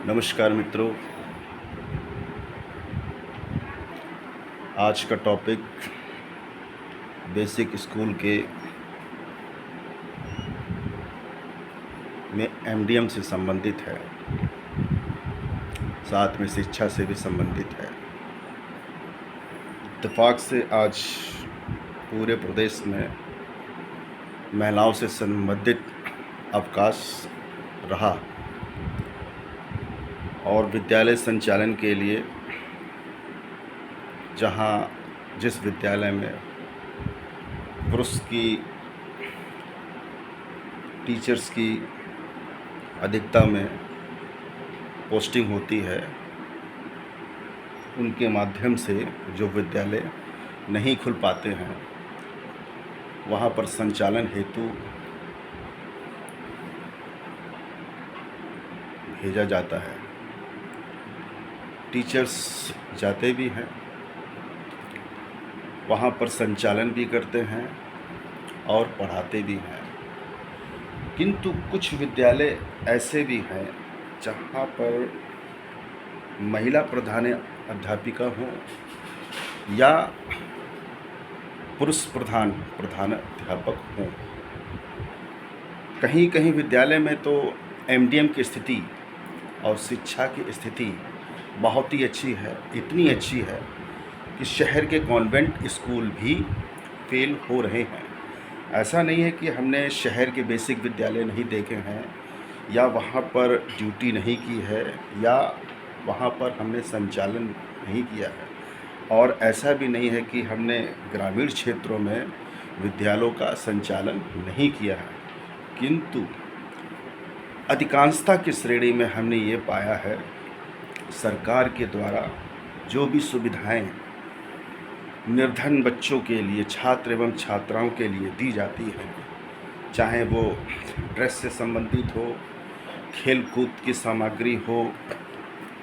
नमस्कार मित्रों। आज का टॉपिक बेसिक स्कूल के में एमडीएम से संबंधित है, साथ में शिक्षा से भी संबंधित है। इत्तेफाक से आज पूरे प्रदेश में महिलाओं से संबंधित अवकाश रहा और विद्यालय संचालन के लिए जिस विद्यालय में पुरुष की टीचर्स की अधिकता में पोस्टिंग होती है, उनके माध्यम से जो विद्यालय नहीं खुल पाते हैं वहाँ पर संचालन हेतु भेजा जाता है। टीचर्स जाते भी हैं, वहाँ पर संचालन भी करते हैं और पढ़ाते भी हैं। किंतु कुछ विद्यालय ऐसे भी हैं जहाँ पर महिला प्रधान अध्यापिका हो या पुरुष प्रधान अध्यापक हों। कहीं कहीं विद्यालय में तो एमडीएम की स्थिति और शिक्षा की स्थिति बहुत ही अच्छी है, इतनी अच्छी है कि शहर के कॉन्वेंट स्कूल भी फेल हो रहे हैं। ऐसा नहीं है कि हमने शहर के बेसिक विद्यालय नहीं देखे हैं या वहाँ पर ड्यूटी नहीं की है या वहाँ पर हमने संचालन नहीं किया है, और ऐसा भी नहीं है कि हमने ग्रामीण क्षेत्रों में विद्यालयों का संचालन नहीं किया है। किंतु अधिकांशता की श्रेणी में हमने ये पाया है, सरकार के द्वारा जो भी सुविधाएं निर्धन बच्चों के लिए, छात्र एवं छात्राओं के लिए दी जाती हैं, चाहे वो ड्रेस से संबंधित हो, खेल कूद की सामग्री हो,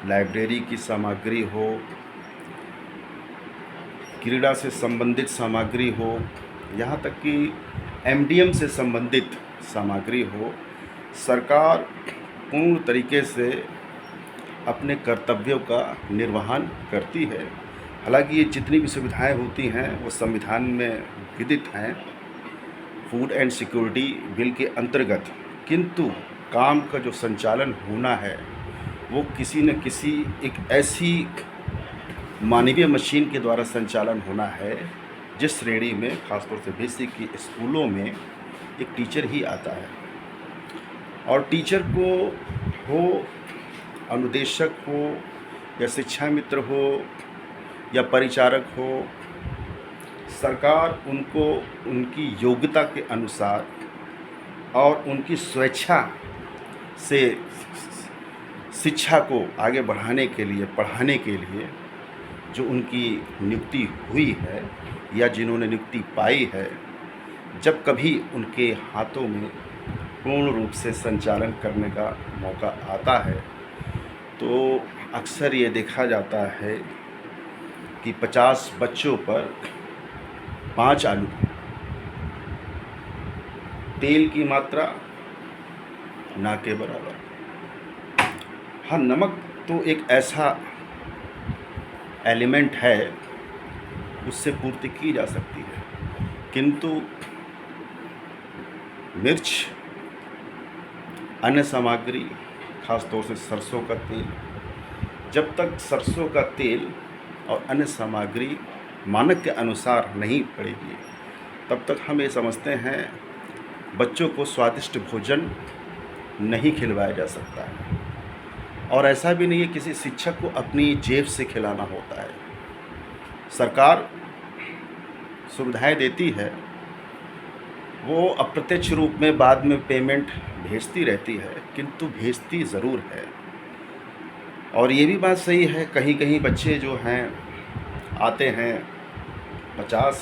लाइब्रेरी की सामग्री हो, क्रीड़ा से संबंधित सामग्री हो, यहाँ तक कि एमडीएम से संबंधित सामग्री हो, सरकार पूर्ण तरीके से अपने कर्तव्यों का निर्वहन करती है। हालांकि ये जितनी भी सुविधाएं होती हैं वो संविधान में विदित हैं, फूड एंड सिक्योरिटी बिल के अंतर्गत, किंतु काम का जो संचालन होना है वो किसी न किसी एक ऐसी मानवीय मशीन के द्वारा संचालन होना है जिस श्रेणी में खासतौर से बेसिक की स्कूलों में एक टीचर ही आता है। और टीचर को हो, अनुदेशक हो या शिक्षा मित्र हो या परिचारक हो, सरकार उनको उनकी योग्यता के अनुसार और उनकी स्वेच्छा से शिक्षा को आगे बढ़ाने के लिए, पढ़ाने के लिए जो उनकी नियुक्ति हुई है या जिन्होंने नियुक्ति पाई है, जब कभी उनके हाथों में पूर्ण रूप से संचालन करने का मौका आता है तो अक्सर ये देखा जाता है कि 50 बच्चों पर 5 आलू। तेल की मात्रा ना के बराबर। हाँ, नमक तो एक ऐसा एलिमेंट है, उससे पूर्ति की जा सकती है, किंतु मिर्च, अन्य सामग्री, खास तौर से सरसों का तेल, जब तक सरसों का तेल और अन्य सामग्री मानक के अनुसार नहीं पड़ेगी तब तक हम ये समझते हैं बच्चों को स्वादिष्ट भोजन नहीं खिलवाया जा सकता है। और ऐसा भी नहीं है किसी शिक्षक को अपनी जेब से खिलाना होता है। सरकार सुविधाएं देती है, वो अप्रत्यक्ष रूप में बाद में पेमेंट भेजती रहती है, किंतु भेजती ज़रूर है। और ये भी बात सही है, कहीं कहीं बच्चे जो हैं आते हैं 50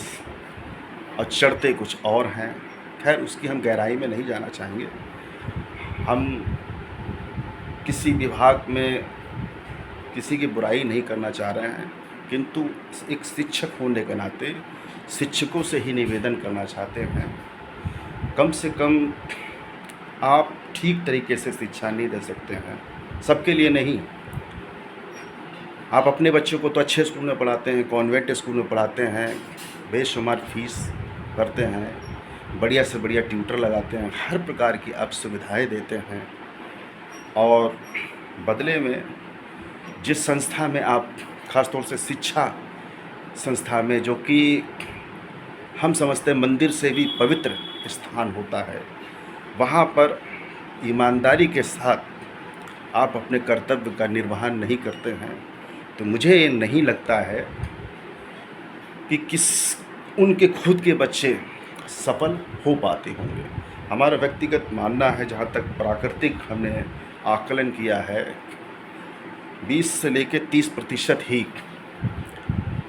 और चढ़ते कुछ और हैं। खैर, उसकी हम गहराई में नहीं जाना चाहेंगे। हम किसी विभाग में किसी की बुराई नहीं करना चाह रहे हैं, किंतु एक शिक्षक होने के नाते शिक्षकों से ही निवेदन करना चाहते हैं, कम से कम आप ठीक तरीके से शिक्षा नहीं दे सकते हैं सबके लिए नहीं। आप अपने बच्चों को तो अच्छे स्कूल में पढ़ाते हैं, कॉन्वेंट स्कूल में पढ़ाते हैं, बेशुमार फीस भरते हैं, बढ़िया से बढ़िया ट्यूटर लगाते हैं, हर प्रकार की आप सुविधाएं देते हैं, और बदले में जिस संस्था में आप, ख़ास तौर से शिक्षा संस्था में, जो कि हम समझते हैं मंदिर से भी पवित्र स्थान होता है, वहाँ पर ईमानदारी के साथ आप अपने कर्तव्य का निर्वहन नहीं करते हैं, तो मुझे ये नहीं लगता है कि उनके खुद के बच्चे सफल हो पाते होंगे। हमारा व्यक्तिगत मानना है, जहाँ तक प्राकृतिक हमने आकलन किया है, 20 से लेकर 30% ही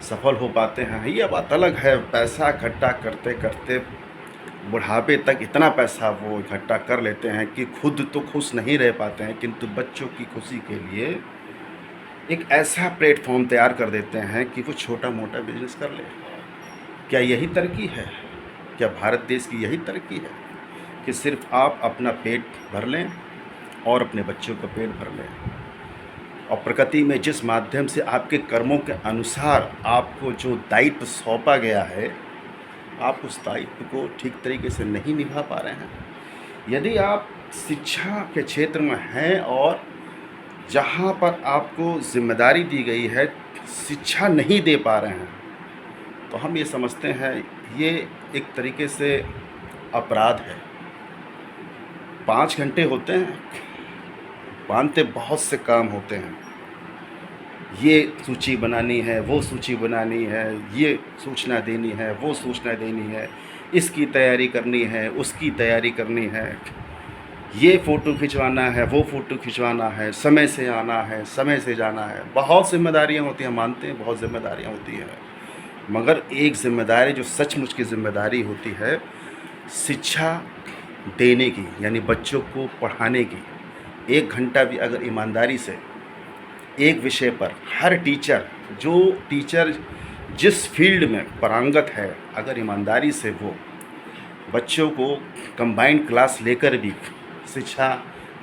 सफल हो पाते हैं। ये बात अलग है, पैसा इकट्ठा करते करते बुढ़ापे तक इतना पैसा वो इकट्ठा कर लेते हैं कि खुद तो खुश नहीं रह पाते हैं, किंतु बच्चों की खुशी के लिए एक ऐसा प्लेटफॉर्म तैयार कर देते हैं कि वो छोटा मोटा बिजनेस कर ले। क्या यही तरक्की है? क्या भारत देश की यही तरक्की है कि सिर्फ आप अपना पेट भर लें और अपने बच्चों का पेट भर लें? और प्रकृति में जिस माध्यम से आपके कर्मों के अनुसार आपको जो दायित्व सौंपा गया है, आप उस दायित्व को ठीक तरीके से नहीं निभा पा रहे हैं। यदि आप शिक्षा के क्षेत्र में हैं और जहाँ पर आपको जिम्मेदारी दी गई है शिक्षा नहीं दे पा रहे हैं, तो हम ये समझते हैं ये एक तरीके से अपराध है। 5 घंटे होते हैं, बांधते बहुत से काम होते हैं। ये सूची बनानी है, वो सूची बनानी है, ये सूचना देनी है, वो सूचना देनी है, इसकी तैयारी करनी है, उसकी तैयारी करनी है, ये फ़ोटो खिंचवाना है, वो फ़ोटो खिंचवाना है, समय से आना है, समय से जाना है। बहुत जिम्मेदारियाँ होती हैं, मानते हैं बहुत जिम्मेदारियाँ होती हैं, मगर एक जिम्मेदारी जो सचमुच की जिम्मेदारी होती है, शिक्षा देने की, यानी बच्चों को पढ़ाने की। 1 घंटा भी अगर ईमानदारी से एक विषय पर हर टीचर, जो टीचर जिस फील्ड में पारंगत है, अगर ईमानदारी से वो बच्चों को कंबाइंड क्लास लेकर भी शिक्षा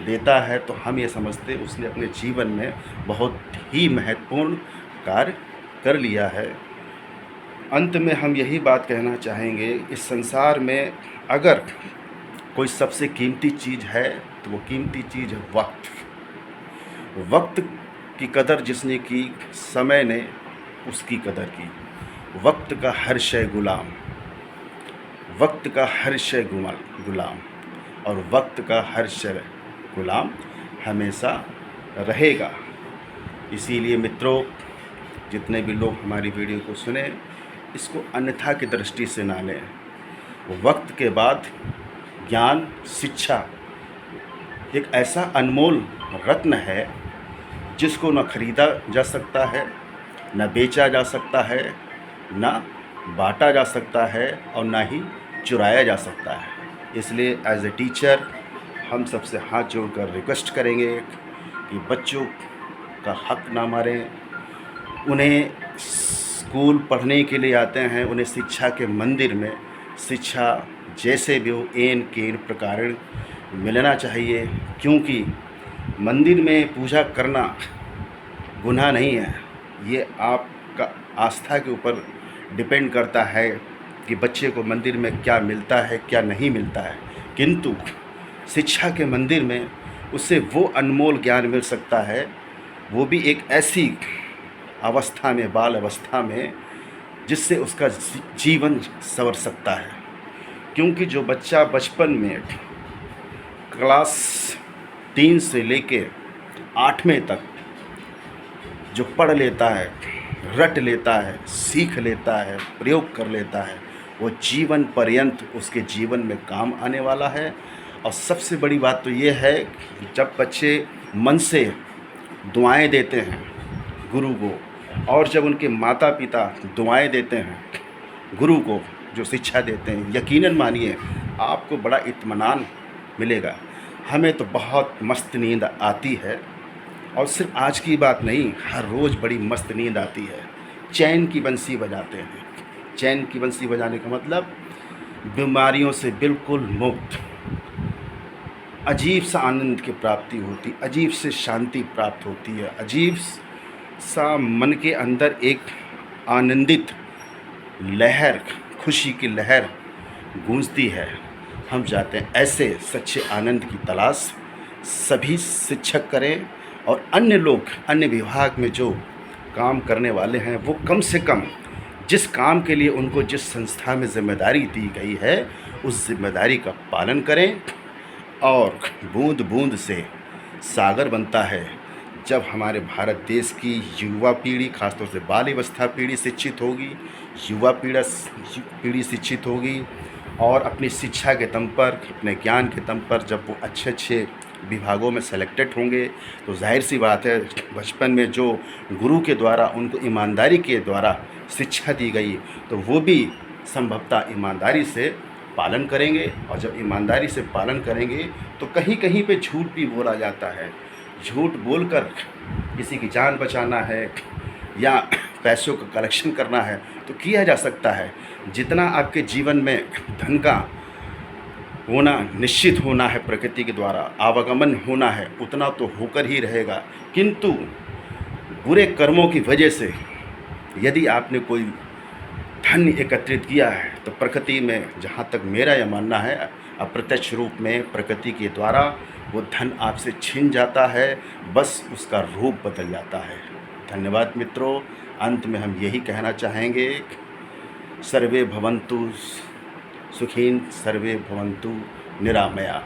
देता है, तो हम ये समझते हैं उसने अपने जीवन में बहुत ही महत्वपूर्ण कार्य कर लिया है। अंत में हम यही बात कहना चाहेंगे, इस संसार में अगर कोई सबसे कीमती चीज़ है तो वो कीमती चीज़ है वक्त। वक्त की कदर जिसने की, समय ने उसकी कदर की। वक्त का हर शय गुलाम, वक्त का हर शय गुलाम, और वक्त का हर शय गुलाम हमेशा रहेगा। इसीलिए मित्रों, जितने भी लोग हमारी वीडियो को सुने, इसको अन्यथा की दृष्टि से ना लें। वक्त के बाद ज्ञान, शिक्षा एक ऐसा अनमोल रत्न है जिसको न खरीदा जा सकता है, न बेचा जा सकता है, न बांटा जा सकता है, और ना ही चुराया जा सकता है। इसलिए एज ए टीचर हम सबसे हाथ जोड़कर रिक्वेस्ट करेंगे कि बच्चों का हक ना मारें। उन्हें स्कूल पढ़ने के लिए आते हैं, उन्हें शिक्षा के मंदिर में शिक्षा जैसे भी हो एन केन प्रकार मिलना चाहिए, क्योंकि मंदिर में पूजा करना गुनाह नहीं है। ये आपका आस्था के ऊपर डिपेंड करता है कि बच्चे को मंदिर में क्या मिलता है, क्या नहीं मिलता है। किंतु शिक्षा के मंदिर में उसे वो अनमोल ज्ञान मिल सकता है, वो भी एक ऐसी अवस्था में, बाल अवस्था में, जिससे उसका जीवन संवर सकता है। क्योंकि जो बच्चा बचपन में क्लास 3 से लेके 8वें तक जो पढ़ लेता है, रट लेता है, सीख लेता है, प्रयोग कर लेता है, वो जीवन पर्यंत उसके जीवन में काम आने वाला है। और सबसे बड़ी बात तो ये है कि जब बच्चे मन से दुआएं देते हैं गुरु को, और जब उनके माता पिता दुआएं देते हैं गुरु को, जो शिक्षा देते हैं, यकीनन मानिए आपको बड़ा इत्मीनान मिलेगा। हमें तो बहुत मस्त नींद आती है, और सिर्फ आज की बात नहीं, हर रोज़ बड़ी मस्त नींद आती है। चैन की बंसी बजाते हैं। चैन की बंसी बजाने का मतलब बीमारियों से बिल्कुल मुक्त, अजीब सा आनंद की प्राप्ति होती, अजीब से शांति प्राप्त होती है, अजीब सा मन के अंदर एक आनंदित लहर, खुशी की लहर गूंजती है। हम चाहते हैं ऐसे सच्चे आनंद की तलाश सभी शिक्षक करें, और अन्य लोग, अन्य विभाग में जो काम करने वाले हैं, वो कम से कम जिस काम के लिए उनको जिस संस्था में जिम्मेदारी दी गई है, उस जिम्मेदारी का पालन करें। और बूंद बूंद से सागर बनता है। जब हमारे भारत देश की युवा पीढ़ी, खासतौर से बाल अवस्था पीढ़ी शिक्षित होगी, युवा पीढ़ी शिक्षित होगी, और अपनी शिक्षा के दम पर, अपने ज्ञान के दम पर जब वो अच्छे अच्छे विभागों में सेलेक्टेड होंगे, तो जाहिर सी बात है बचपन में जो गुरु के द्वारा उनको ईमानदारी के द्वारा शिक्षा दी गई, तो वो भी संभवतः ईमानदारी से पालन करेंगे। और जब ईमानदारी से पालन करेंगे तो कहीं कहीं पे झूठ भी बोला जाता है। झूठ बोलकर किसी की जान बचाना है या पैसों का कलेक्शन करना है तो किया जा सकता है। जितना आपके जीवन में धन का होना निश्चित होना है, प्रकृति के द्वारा आवागमन होना है, उतना तो होकर ही रहेगा। किंतु बुरे कर्मों की वजह से यदि आपने कोई धन एकत्रित किया है, तो प्रकृति में, जहाँ तक मेरा यह मानना है, अप्रत्यक्ष रूप में प्रकृति के द्वारा वो धन आपसे छिन जाता है, बस उसका रूप बदल जाता है। धन्यवाद मित्रों। अंत में हम यही कहना चाहेंगे, सर्वे भवन्तु सुखिन, सर्वे भवन्तु निरामया।